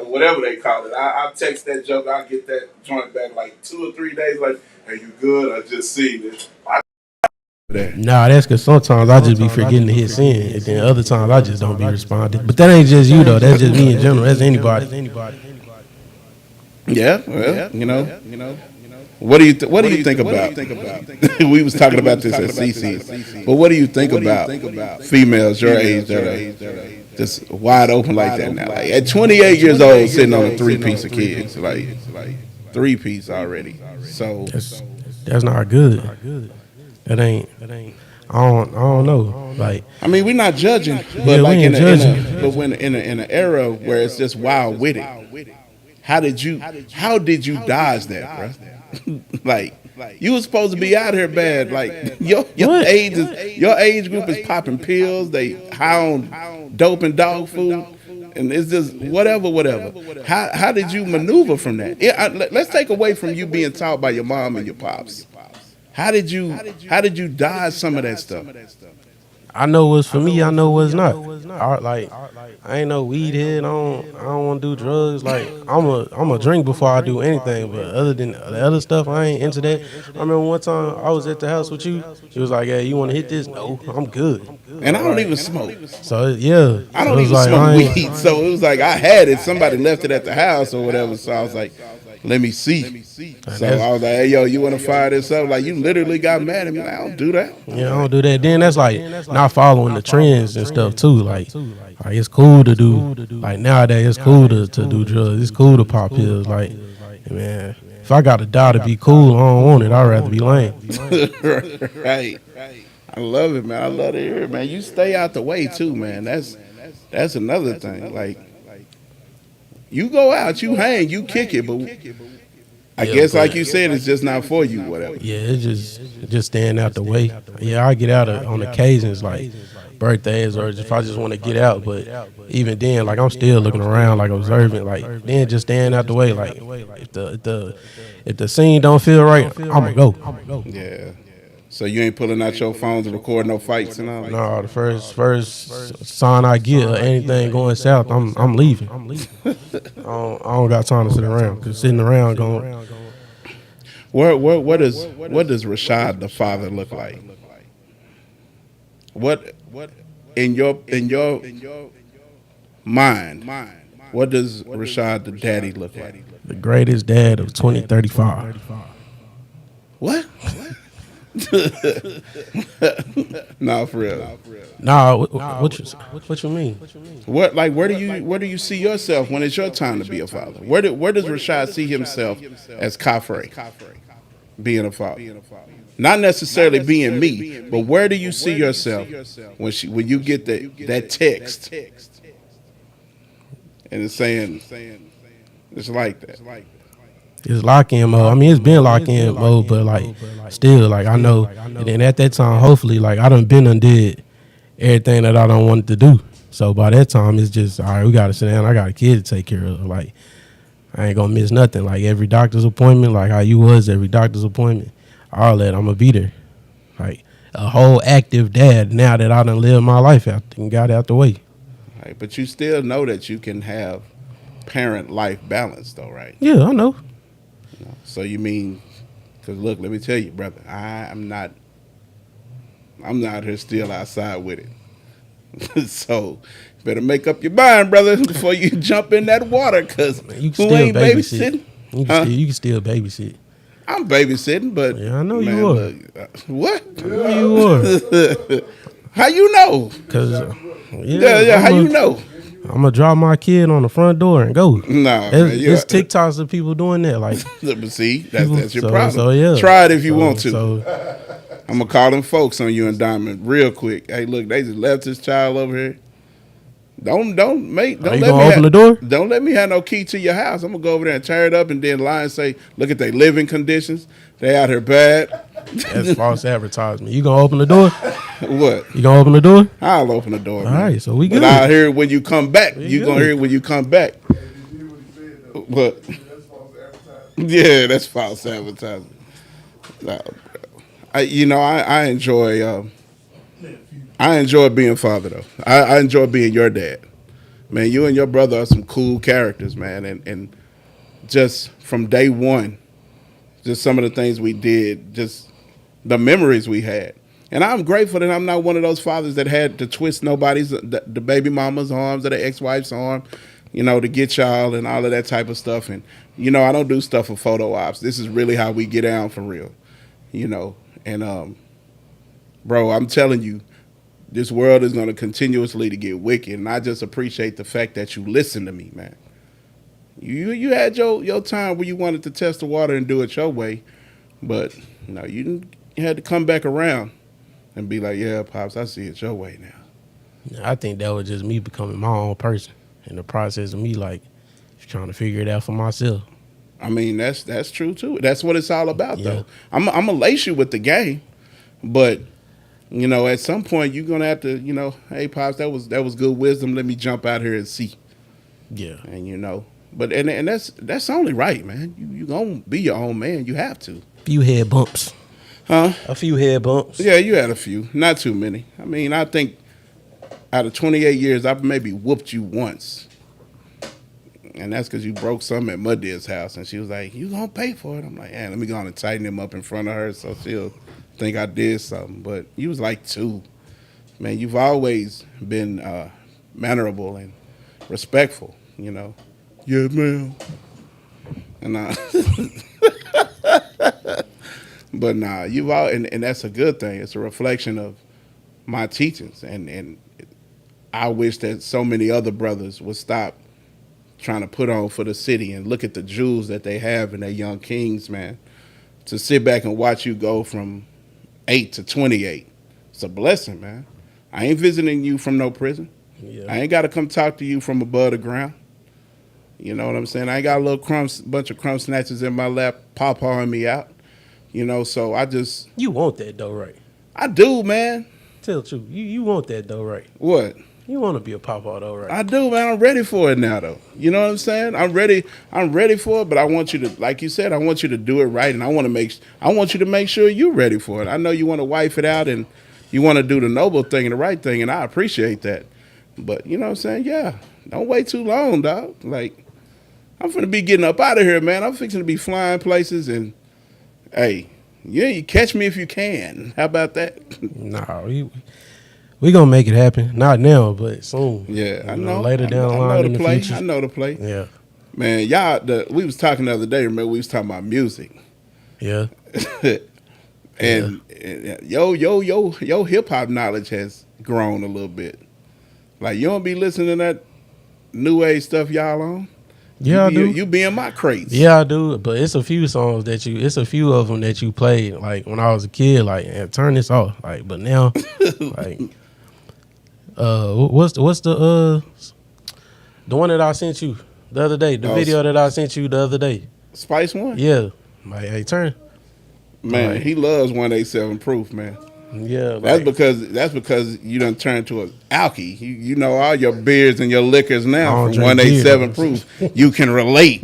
Whatever they call it. I text that joke. I get that joint back like 2 or 3 days. Like, hey, you good? I just seen it. Nah, that's because sometimes I just be forgetting to hit send, and then other times I just don't be responding. But that ain't just you though. That's just me in general. That's anybody. Yeah, well, you know. What do you think about? We was talking about this at CC, but what do you think about females your age that are just wide open like that now? Like at 28 years old, sitting on a 3-piece of kids, like 3-piece already. So that's not good. That ain't. I don't know. Like, I mean, we're not judging, but yeah, like in judging. an era where it's just wild with it. How did you dodge that, bro? Like you was supposed to be out here bad. Like your age group is popping pills. They high on dope and dog food, and it's just whatever. How did you maneuver from that? Let's take away from you being taught by your mom and your pops. How did you dodge some of that stuff? I know what's for me. I know what's not. I ain't no weed head. I don't want to do drugs. Like I'm a drink before I do anything. But other than the other stuff, I ain't into that. I remember one time I was at the house with you. He was like, "Hey, you want to hit this?" No, I'm good. And I don't even smoke. So yeah, I don't even smoke weed. So it was like I had it. Somebody left it at the house or whatever. So I was like, let me see. So I was like, hey, yo, you want to fire this up? Like, you literally got mad at me. Like, I don't do that. Yeah, I don't do that. Then that's like not following the trends and stuff, too. Like it's cool to do, like, nowadays, it's cool to do drugs. It's cool to pop pills. Like, man, if I got to die to be cool, I don't want it. I'd rather be lame. Right. I love it, man. I love to hear it, man. You stay out the way, too, man. That's another thing. Like, you go out, you hang, you kick it, but I guess, like you said, it's just not for you, whatever. Yeah, it's just staying out the way. Yeah, I get out on occasions, like birthdays, or if I just want to get out. But even then, like, I'm still looking around, like, observing. Like, then just staying out the way. Like, if the scene don't feel right, I'ma go. Yeah. So you ain't pulling out your phone to record no fights and all? No, the first sign I get of anything going south, I'm leaving. I don't got time to sit around, because sitting around going. What does Rashad the father look like? What in your mind? What does Rashad the daddy look like? The greatest dad of 2035. What? Nah, for real. Nah, what you mean? What, like, where do you see yourself when it's your time to be a father? Where does Rashad see himself as Fre being a father? Not necessarily being me, but where do you see yourself when you get that text and it's saying it's like that? It's lock-in mode. I mean, it's been lock-in mode, but, like, still, like, I know. And then at that time, hopefully, like, I done did everything that I don't want to do. So by that time, it's just, all right, we got to sit down. I got a kid to take care of. Like, I ain't going to miss nothing. Like, every doctor's appointment, like how you was every doctor's appointment, all that, I'm going to be there. Like, a whole active dad now that I done lived my life out and got out the way. Right, but you still know that you can have parent-life balance, though, right? Yeah, I know. So you mean, because look, let me tell you, brother, I'm not here still outside with it. So better make up your mind, brother, before you jump in that water, because who ain't babysitting? You can still babysit. I'm babysitting, but yeah, I know, man, you are. Look, what? I know you are. How you know? Because yeah, how you know? I'm gonna drop my kid on the front door and go. No, there's TikToks of people doing that. Like, see, that's your problem. So yeah, try it if you want to. I'm gonna call them folks on you and Diamond real quick. Hey, look, they just left this child over here. Don't let me open the door. Don't let me have no key to your house. I'm gonna go over there and tear it up and then lie and say, look at their living conditions. They out here bad. That's false advertisement. You gonna open the door? What? You gonna open the door? I'll open the door. All man. right, so we good. But I'll hear it when you come back. You gonna hear it when you come back. What? Yeah, that's false advertisement. No, I enjoy being father though. I enjoy being your dad. Man, you and your brother are some cool characters, man. And just from day one, just some of the things we did, just the memories we had. And I'm grateful that I'm not one of those fathers that had to twist the baby mama's arms or the ex-wife's arm, to get y'all and all of that type of stuff. And, I don't do stuff for photo ops. This is really how we get down for real, And, bro, I'm telling you, this world is going to continuously to get wicked. And I just appreciate the fact that you listen to me, man. You had your time where you wanted to test the water and do it your way. But, you had to come back around and be like, yeah, Pops, I see it your way now. I think that was just me becoming my own person in the process of me, like, trying to figure it out for myself. I mean, that's true, too. That's what it's all about, though. I'm going to lace you with the game, but, at some point, you're going to have to, hey, Pops, that was good wisdom. Let me jump out here and see. Yeah. And, but and that's only right, man. You going to be your own man. You have to. Few head bumps. Huh? A few head bumps. Yeah, you had a few. Not too many. I mean, I think out of 28 years, I've maybe whooped you once. And that's because you broke something at Muddy's house. And she was like, you going to pay for it? I'm like, let me go on and tighten him up in front of her so she'll think I did something. But you was like 2. Man, you've always been mannerable and respectful, Yeah, ma'am. And but nah, and that's a good thing. It's a reflection of my teachings, and I wish that so many other brothers would stop trying to put on for the city and look at the jewels that they have in their young kings, man. To sit back and watch you go from 8 to 28, it's a blessing, man. I ain't visiting you from no prison. Yeah. I ain't got to come talk to you from above the ground. You know what I'm saying? I ain't got a little bunch of crumb snatchers in my lap, pawpawing me out. So I just... You want that, though, right? I do, man. Tell the truth. You want that, though, right? What? You want to be a pawpaw, though, right? I do, man. I'm ready for it now, though. You know what I'm saying? I'm ready for it, but I want you to, like you said, I want you to do it right, and I want you to make sure you're ready for it. I know you want to wife it out, and you want to do the noble thing and the right thing, and I appreciate that. But, you know what I'm saying? Yeah. Don't wait too long, dog. Like, I'm finna be getting up out of here, man. I'm fixing to be flying places, and hey, you catch me if you can. How about that? Nah, we gonna make it happen. Not now, but soon. Yeah, I know. Later down the line in the future. I know the play. Yeah. Man, we was talking the other day. Remember, we was talking about music. Yeah. and your hip hop knowledge has grown a little bit. Like, you don't be listening to that new age stuff y'all on. Yeah, I do. You be in my crates. Yeah, I do. But it's a few songs it's a few of them that you played, like, when I was a kid, like, turn this off. Like, but now, like, what's the one that I sent you the other day, the video that I sent you the other day? Spice One? Yeah. Like, hey, turn. Man, like, he loves 187 proof, man. Yeah. That's because you done turned to an alky. You know all your beers and your liquors now from 187 proof. You can relate.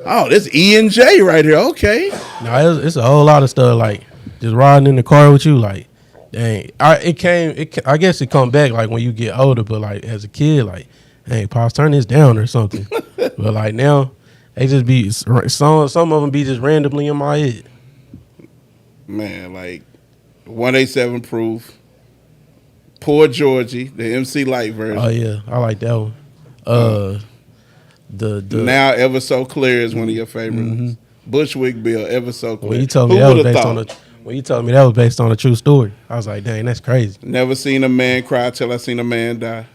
Oh, this E&J right here. Okay. No, it's a whole lot of stuff, like, just riding in the car with you, like, dang. I guess it come back, like, when you get older, but, like, as a kid, like, hey, Pops, turn this down or something. But, like, now, they just be, some of them be just randomly in my head. Man, like, 187 proof, Poor Georgie, the MC Light version. Oh yeah, I like that one. The Now Ever So Clear is one of your favorite ones. Bushwick Bill, Ever So Clear. When you told me that was based on a true story, I was like, dang, that's crazy. Never seen a man cry till I seen a man die.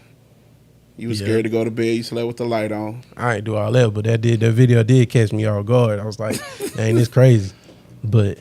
You was scared to go to bed. You slept with the light on. I ain't do all that, but that video did catch me off guard. I was like, dang, this crazy. But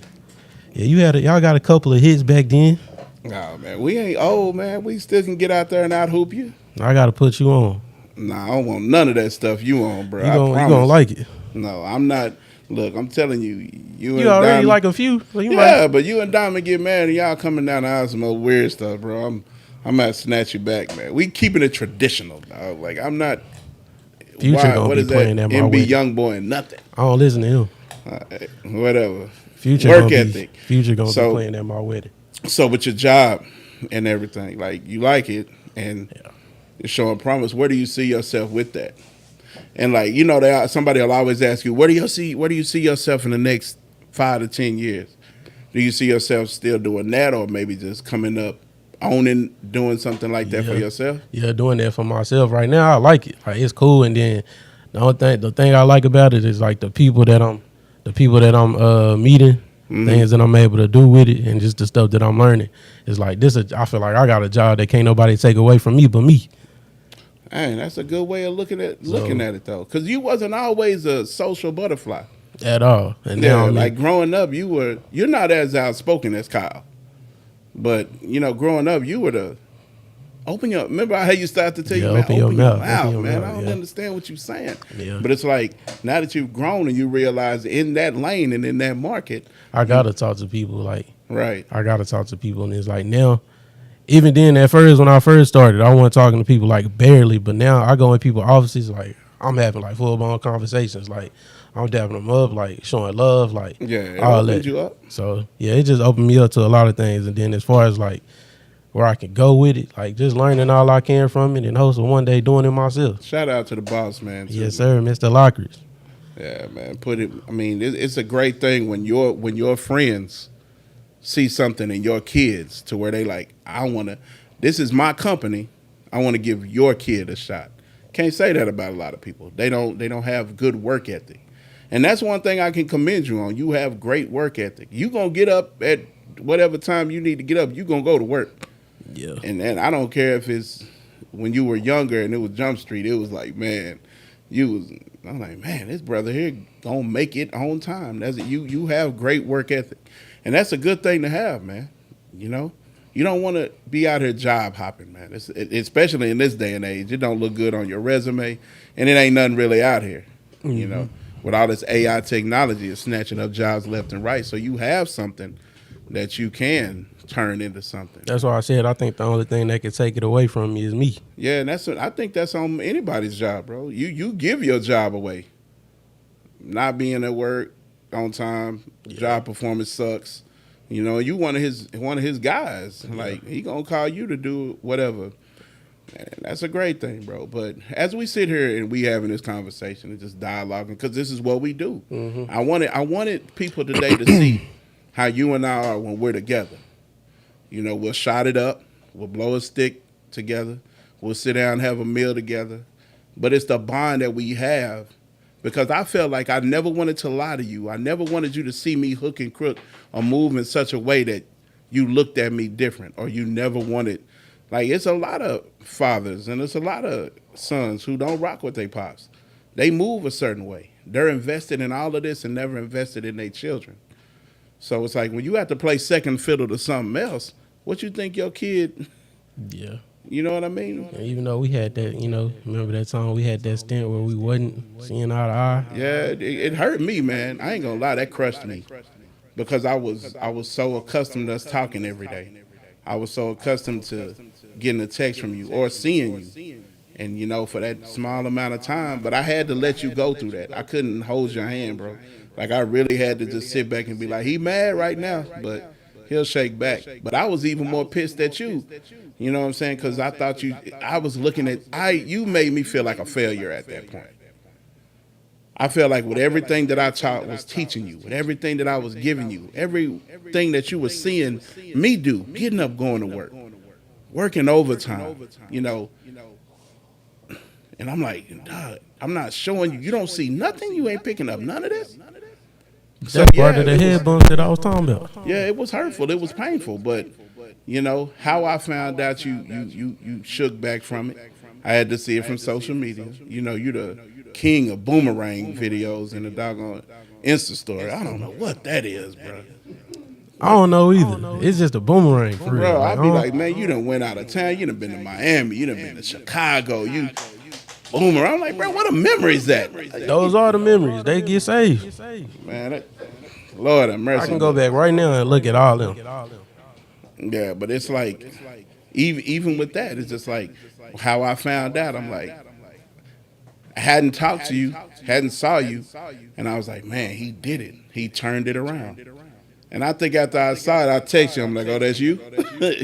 yeah, y'all got a couple of hits back then. Nah, man, we ain't old, man. We still can get out there and out hoop you. I got to put you on. Nah, I don't want none of that stuff you on, bro. You gonna like it. No, I'm not. Look, I'm telling you, you and already Diamond, like a few. But you and Diamond get mad and y'all coming down the aisle some old weird stuff, bro. I'm gonna snatch you back, man. We keeping it traditional, dog. Like, I'm not. Future gonna be playing that. MB Young Boy and nothing. I don't listen to him. Whatever. work ethic. Future gonna be playing at my wedding. So with your job and everything, like you like it and you're showing promise. Where do you see yourself with that? And like somebody will always ask you, where do you see yourself in the next 5 to 10 years? Do you see yourself still doing that, or maybe just coming up, doing something like that for yourself? Yeah, doing that for myself right now. I like it. Like it's cool. And then the thing I like about it is like the people that I'm meeting, things that I'm able to do with it, and just the stuff that I'm learning. It's like this. I feel like I got a job that can't nobody take away from me but me. Hey, that's a good way of looking at it though, because you wasn't always a social butterfly at all. And now, like growing up, you're not as outspoken as Kyle, but growing up, you were the open your. Remember how you started to tell you, man, open your mouth, man. I don't understand what you're saying. Yeah. But it's like now that you've grown and you realize in that lane and in that market, I gotta talk to people. Like right, I gotta talk to people, and it's like now. Even then, at first, when I first started, I wasn't talking to people like barely. But now I go in people's offices, like I'm having like full blown conversations. Like I'm dapping them up, like showing love, like all that. You up. So yeah, it just opened me up to a lot of things. And then as far as like where I can go with it, like just learning all I can from it, and hopefully one day doing it myself. Shout out to the boss man. Too, yes, sir, Mr. Lockridge. Yeah, man. It's a great thing when your friends see something in your kids to where they like, this is my company. I want to give your kid a shot. Can't say that about a lot of people. They don't have good work ethic. And that's one thing I can commend you on. You have great work ethic. You gonna get up at whatever time you need to get up, you gonna go to work. Yeah. And I don't care if it's when you were younger and it was Jump Street, it was like, man, I'm like, man, this brother here gonna make it on time. You have great work ethic. And that's a good thing to have, man. You don't want to be out here job hopping, man. Especially in this day and age, it don't look good on your resume, and it ain't nothing really out here. Mm-hmm. With all this AI technology, it's snatching up jobs left and right. So you have something that you can turn into something. That's why I said I think the only thing that could take it away from me is me. Yeah, and I think that's on anybody's job, bro. You give your job away. Not being at work on time, job performance sucks. You one of his guys. Like he gonna call you to do whatever. And that's a great thing, bro. But as we sit here and we having this conversation and just dialoguing, because this is what we do. Mm-hmm. I wanted people today to see how you and I are when we're together. We'll shot it up. We'll blow a stick together. We'll sit down and have a meal together. But it's the bond that we have. Because I felt like I never wanted to lie to you. I never wanted you to see me hook and crook or move in such a way that you looked at me different, or you never wanted. Like, it's a lot of fathers and it's a lot of sons who don't rock with their pops. They move a certain way. They're invested in all of this and never invested in their children. So it's like when you have to play second fiddle to something else, what you think your kid... Yeah. You know what I mean? And even though we had that, remember that time we had that stint where we wasn't seeing eye to eye? Yeah, it hurt me, man. I ain't gonna lie, that crushed me. Because I was so accustomed to us talking every day. I was so accustomed to getting a text from you or seeing you. And, for that small amount of time. But I had to let you go through that. I couldn't hold your hand, bro. Like, I really had to just sit back and be like, he mad right now, but he'll shake back. But I was even more pissed at you. You know what I'm saying? Because I thought I was looking at, you made me feel like a failure at that point. I felt like with everything that I was teaching you, with everything that I was giving you, everything that you were seeing me do, getting up, going to work, working overtime, and I'm like, dog, I'm not showing you. You don't see nothing? You ain't picking up none of this? That's part of the head bump that I was talking about. Yeah, it was hurtful. It was painful. But, how I found out you shook back from it, I had to see it from social media. You're the king of boomerang videos in the doggone Insta story. I don't know what that is, bro. I don't know either. It's just a boomerang for real. Bro, I'd be like, man, you done went out of town. You done been to Miami. You done been to Chicago. You boomerang. I'm like, bro, what a memory's that? Those are the memories. They get saved. Man, Lord have mercy. I can go back right now and look at all them. Yeah, but it's like, even with that, it's just like how I found out. I'm like, I hadn't talked to you, hadn't saw you, and I was like, man, he did it. He turned it around. And I think after I saw it, I texted you. I'm like, "Oh, that's you."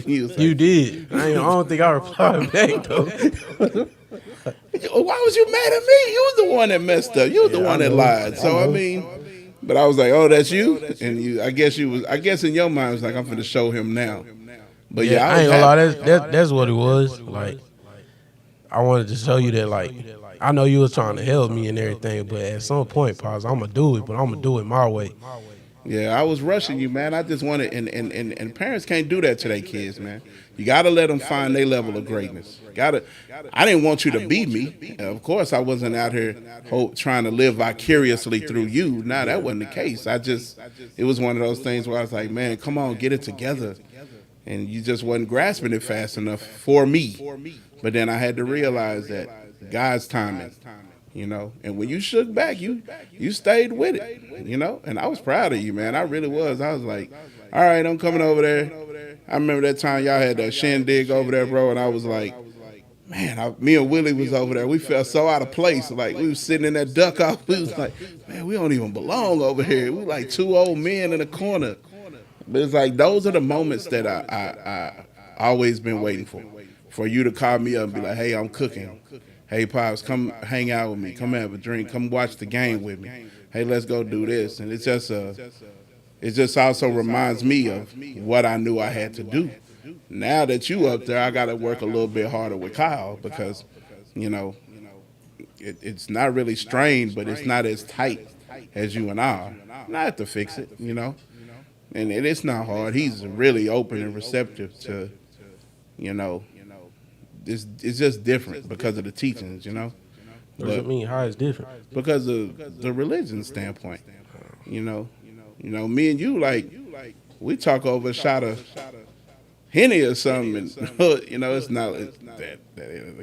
He was like, You did. I don't think I replied back though. "Why was you mad at me? You was the one that messed up. You was the one that lied." So I mean, but I was like, "Oh, that's you." And I guess in your mind, it was like, "I'm finna show him now." But yeah, I ain't gonna lie. That's what it was. Like, I wanted to show you that. Like, I know you was trying to help me and everything, but at some point, pause. I'm gonna do it, but I'm gonna do it my way. Yeah, I was rushing you, man. I just wanted, and parents can't do that to their kids, man. You gotta let them find their level of greatness. I didn't want you to be me. Of course, I wasn't out here trying to live vicariously through you. Nah, that wasn't the case. It was one of those things where I was like, man, come on, get it together. And you just wasn't grasping it fast enough for me. But then I had to realize that God's timing. And when you shook back, you stayed with it, and I was proud of you, man. I really was. I was like, all right, I'm coming over there. I remember that time y'all had that shindig over there, bro, and I was like, man, me and Willie was over there. We felt so out of place. Like, we was sitting in that duck off. We was like, man, we don't even belong over here. We like two old men in a corner. But it's like, those are the moments that I always been waiting for you to call me up and be like, hey, I'm cooking. Hey, Pops, come hang out with me. Come have a drink. Come watch the game with me. Hey, let's go do this. And it just also reminds me of what I knew I had to do. Now that you up there, I got to work a little bit harder with Kyle because, it's not really strained, but it's not as tight as you and I are. And I have to fix it, And it's not hard. He's really open and receptive to, It's just different because of the teachings, What does it mean? How is different? Because of the religion standpoint, me and you, like, we talk over a shot of Henny or something, and, it's not that.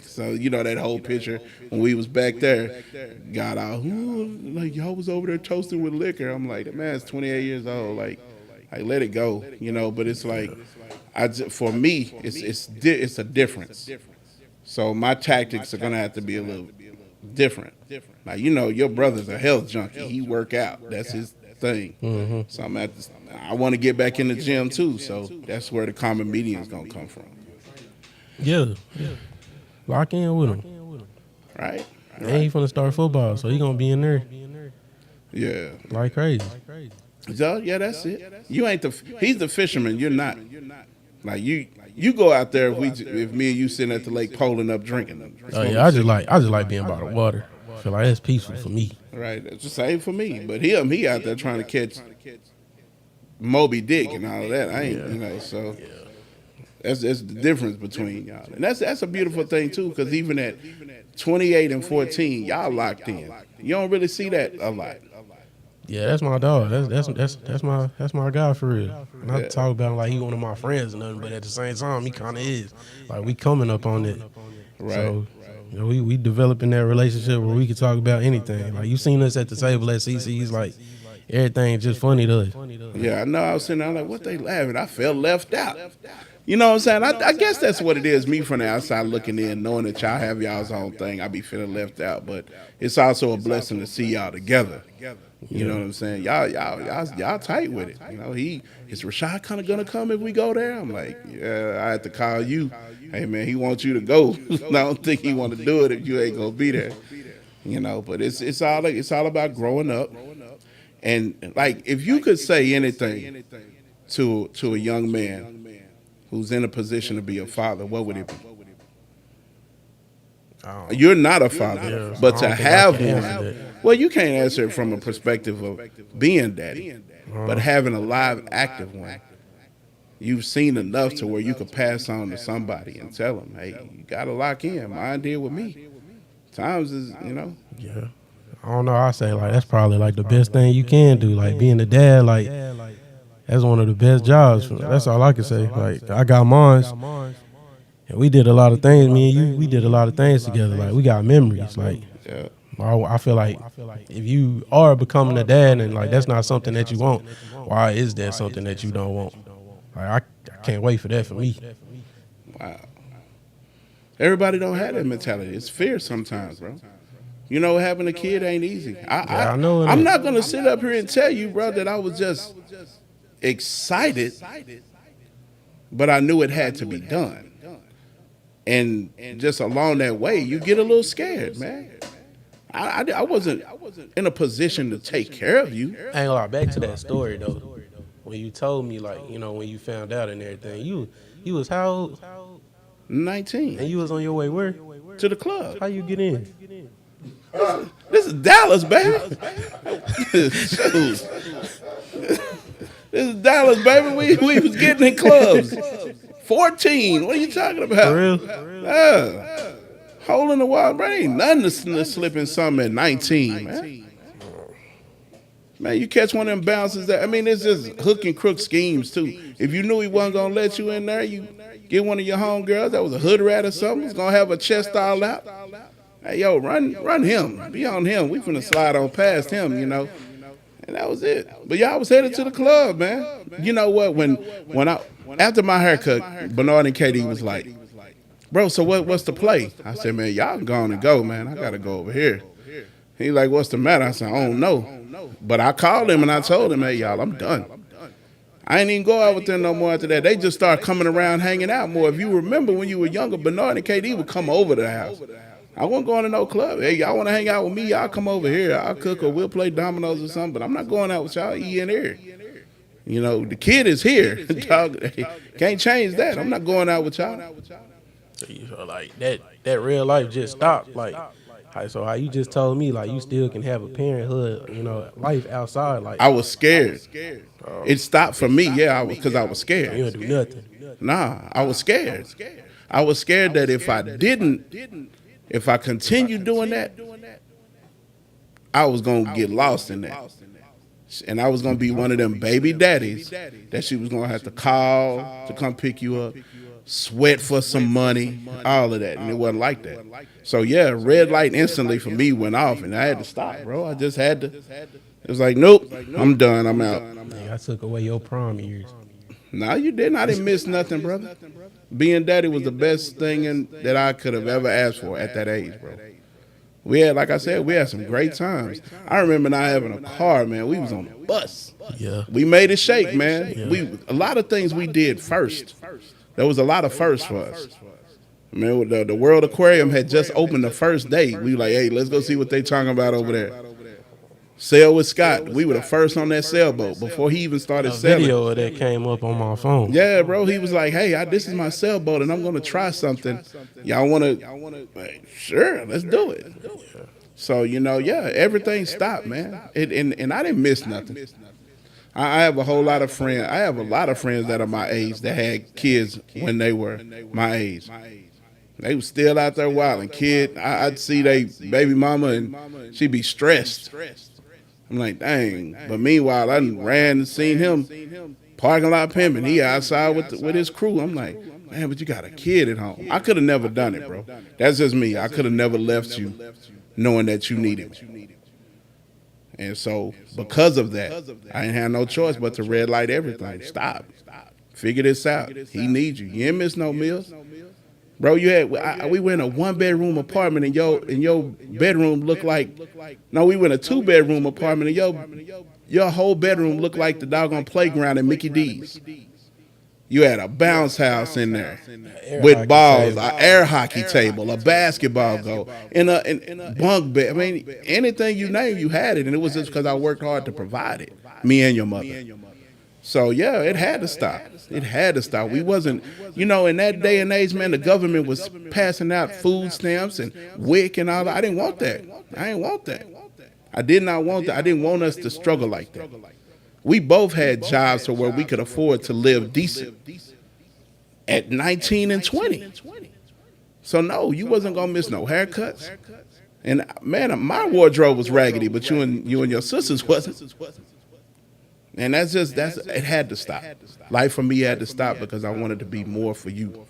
So that whole picture when we was back there, got out, like y'all was over there toasting with liquor. I'm like, that man's 28 years old, like let it go, But it's like, for me, it's a difference. So my tactics are gonna have to be a little different. Now your brother's a health junkie. He work out. That's his thing. Mm-hmm. So I want to get back in the gym too. So that's where the common medium is gonna come from. Yeah. Lock in with him. Right. And he finna start football, so he gonna be in there. Yeah. Like crazy. So yeah, that's it. You ain't he's the fisherman. You're not. Like you go out there if me and you sitting at the lake poling up drinking them. Oh yeah, I just like being by the water. I feel like that's peaceful for me. Right, it's the same for me. But he out there trying to catch Moby Dick and all of that. I ain't, so that's the difference between y'all. And that's a beautiful thing too, because even at 28 and 14, y'all locked in. You don't really see that a lot. Yeah, that's my dog. That's my guy for real. Not to talk about him like he one of my friends or nothing, but at the same time, he kind of is. Like, we coming up on it. Right. So, we developing that relationship where we can talk about anything. Like, you seen us at the table at CC's, like, everything just funny to us. Yeah, I know. I was sitting there like, what they laughing? I felt left out. You know what I'm saying? I guess that's what it is. Me from the outside looking in, knowing that y'all have y'all's own thing, I be feeling left out. But it's also a blessing to see y'all together. You know what I'm saying? Y'all tight with it. Is Rashad kind of gonna come if we go there? I'm like, yeah, I had to call you. Hey man, he wants you to go. I don't think he want to do it if you ain't gonna be there. But it's all about growing up. And like, if you could say anything to a young man who's in a position to be a father, what would it be? You're not a father, but to have one. Well, you can't answer it from a perspective of being daddy, but having a live, active one. You've seen enough to where you could pass on to somebody and tell them, hey, you got to lock in. Mine did with me. Times is, Yeah. I don't know. I say, like, that's probably, like, the best thing you can do. Like, being a dad, like, that's one of the best jobs. That's all I can say. Like, I got mine. And we did a lot of things, me and you, we did a lot of things together. Like, we got memories. Like, I feel like if you are becoming a dad and, like, that's not something that you want, why is that something that you don't want? Like, I can't wait for that for me. Wow. Everybody don't have that mentality. It's fear sometimes, bro. Having a kid ain't easy. I know. I'm not going to sit up here and tell you, bro, that I was just excited, but I knew it had to be done. And just along that way, you get a little scared, man. I wasn't in a position to take care of you. I ain't gonna lie, back to that story though. When you told me, like, you know, when you found out and everything, you was how old? 19. And you was on your way where? To the club. How you get in? This is Dallas, baby. Shoot. This is Dallas, baby. We was getting in clubs. 14. What are you talking about? For real? Yeah. Hole in the wall, bro. Ain't nothing to slip in something at 19, man. Man, you catch one of them bounces that, I mean, it's just hook and crook schemes, too. If you knew he wasn't going to let you in there, you get one of your homegirls that was a hood rat or something, he's going to have a chest all out. Hey, yo, run him. Be on him. We finna slide on past him, you know. And that was it. But y'all was headed to the club, man. You know what? When I after my haircut, Bernard and Katie was like, bro, so what's the play? I said, man, y'all gone and go, man. I gotta go over here. He like, what's the matter? I said, I don't know. But I called him and I told him, hey, y'all, I'm done. I ain't even go out with them no more after that. They just started coming around hanging out more. If you remember when you were younger, Bernard and KD would come over to the house. I wasn't going to no club. Hey, y'all want to hang out with me? Y'all come over here. I'll cook or we'll play dominoes or something. But I'm not going out with y'all eating here. You know, the kid is here. Dog, can't change that. I'm not going out with y'all. So you feel like that real life just stopped. Like, so how you just told me, like, you still can have a parenthood, you know, life outside. Like, I was scared. It stopped for me, yeah, because I was scared. You don't do nothing. Nah, I was scared. I was scared that if I continued doing that, I was going to get lost in that. And I was going to be one of them baby daddies that she was going to have to call to come pick you up, sweat for some money, all of that. And it wasn't like that. So, yeah, red light instantly for me went off, and I had to stop, bro. I just had to. It was like, nope, I'm done. I'm out. Hey, I took away your prom years. No, you didn't. I didn't miss nothing, brother. Being daddy was the best thing that I could have ever asked for at that age, bro. We had, like I said, we had some great times. I remember not having a car, man. We was on the bus. Yeah. We made it shake, man. Yeah. A lot of things we did first. There was a lot of firsts for us. Man, the World Aquarium had just opened the first day. We were like, hey, let's go see what they talking about over there. Sail with Scott. We were the first on that sailboat before he even started sailing. A video of that came up on my phone. Yeah, bro. He was like, hey, this is my sailboat, and I'm going to try something. Y'all want to? Like, sure, let's do it. So, you know, yeah, everything stopped, man. And I didn't miss nothing. I have a whole lot of friends. I have a lot of friends that are my age that had kids when they were my age. They was still out there wilding. Kid, I'd see they baby mama, and she'd be stressed. I'm like, dang. But meanwhile, I ran and seen him parking lot pimping. He outside with his crew. I'm like, man, but you got a kid at home. I could have never done it, bro. That's just me. I could have never left you knowing that you needed me. And so, because of that, I ain't had no choice but to red light everything. Stop. Figure this out. He needs you. You ain't miss no meals. Bro, we went in a 1-bedroom apartment, and your bedroom looked like, no, we went in a 2-bedroom apartment, and your whole bedroom looked like the doggone playground at Mickey D's. You had a bounce house in there with balls, an air hockey table, a basketball goal, and a bunk bed. I mean, anything you name, you had it, and it was just because I worked hard to provide it, me and your mother. So, yeah, it had to stop. It had to stop. We wasn't, you know, in that day and age, man, the government was passing out food stamps and WIC and all that. I didn't want that. I didn't want that. I did not want that. I didn't want us to struggle like that. We both had jobs to where we could afford to live decent at 19 and 20. So, no, you wasn't going to miss no haircuts. And, man, my wardrobe was raggedy, but you and your sisters wasn't. And it had to stop. Life for me had to stop because I wanted to be more for you.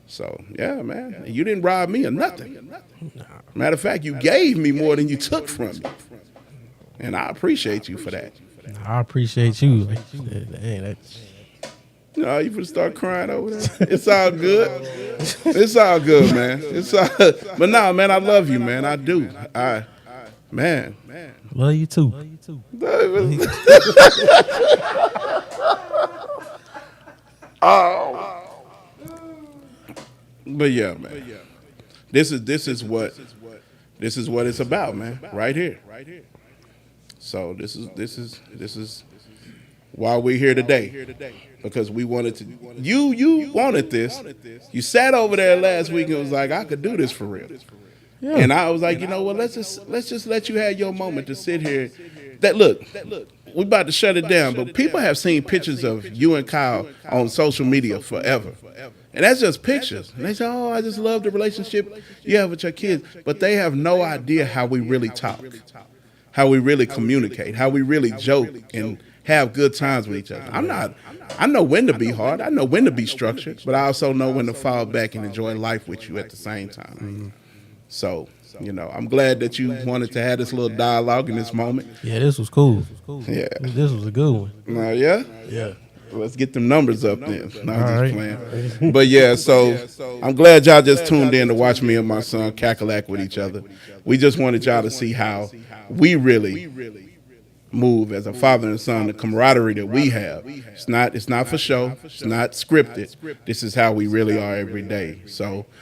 So, yeah, man. You didn't rob me of nothing. Matter of fact, you gave me more than you took from me. And I appreciate you for that. I appreciate you. Dang, No, you finna start crying over there. It's all good. It's all good, man. But no, man, I love you, man. I do. Man. Love you too. But yeah, man. This is what it's about, man. Right here. So this is why we're here today. Because we wanted to. You wanted this. You sat over there last week and was like, I could do this for real. Yeah. And I was like, you know what? Let's just let you have your moment to sit here. Look, we about to shut it down, but people have seen pictures of you and Kyle on social media forever. And that's just pictures. And they say, oh, I just love the relationship you have with your kids. But they have no idea how we really talk, how we really communicate, how we really joke and have good times with each other. I know when to be hard. I know when to be structured, but I also know when to fall back and enjoy life with you at the same time. Mm-hmm. So, I'm glad that you wanted to have this little dialogue in this moment. Yeah, this was cool. Yeah. This was a good one. Yeah? Yeah. Let's get them numbers up then. No, I'm just right. playing. But yeah, so I'm glad y'all just tuned in to watch me and my son cackalack with each other. We just wanted y'all to see how we really move as a father and son, the camaraderie that we have. It's not for show. It's not scripted. This is how we really are every day. So